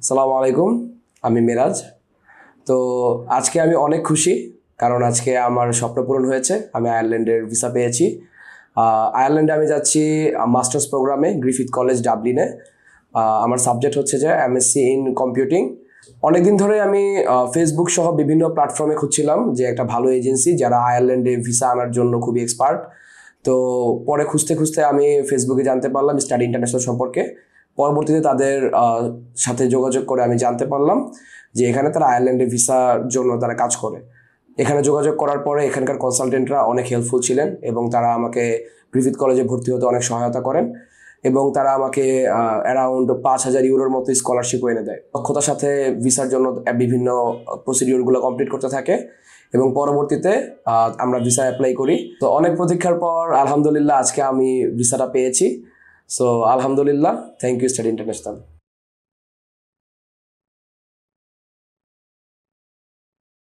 আসসালামু আলাইকুম, আমি মিরাজ। তো আজকে আমি অনেক খুশি, কারণ আজকে আমার স্বপ্ন পূরণ হয়েছে। আমি আয়ারল্যান্ডের ভিসা পেয়েছি। আয়ারল্যান্ডে আমি যাচ্ছি মাস্টার্স প্রোগ্রামে, গ্রিফিথ কলেজ ডাবলিনে। আমার সাবজেক্ট হচ্ছে যে এমএসসি ইন কম্পিউটিং। অনেকদিন ধরে আমি ফেসবুক সহ বিভিন্ন প্ল্যাটফর্মে খুঁজছিলাম যে একটা ভালো এজেন্সি যারা আয়ারল্যান্ডে ভিসা আনার জন্য খুবই এক্সপার্ট। তো পরে খুঁজতে খুঁজতে আমি ফেসবুকে জানতে পারলাম স্টাডি ইন্টারন্যাশনাল সম্পর্কে। পরবর্তীতে তাদের সাথে যোগাযোগ করে আমি জানতে পারলাম যে এখানে তারা আয়ারল্যান্ডে ভিসার জন্য তারা কাজ করে। এখানে যোগাযোগ করার পরে এখানকার কনসালটেন্টরা অনেক হেল্পফুল ছিলেন এবং তারা আমাকে গ্রিফিথ কলেজে ভর্তি হতে অনেক সহায়তা করেন এবং তারা আমাকে অ্যারাউন্ড 5,000 ইউরোর মতো স্কলারশিপ এনে দেয়। দক্ষতার সাথে ভিসার জন্য বিভিন্ন প্রসিডিওরগুলো কমপ্লিট করতে থাকে এবং পরবর্তীতে আমরা ভিসা অ্যাপ্লাই করি। তো অনেক প্রতীক্ষার পর আলহামদুলিল্লাহ আজকে আমি ভিসাটা পেয়েছি। সো আলহামদুলিল্লাহ, থ্যাংক ইউ স্টাডি ইন্টারন্যাশনাল।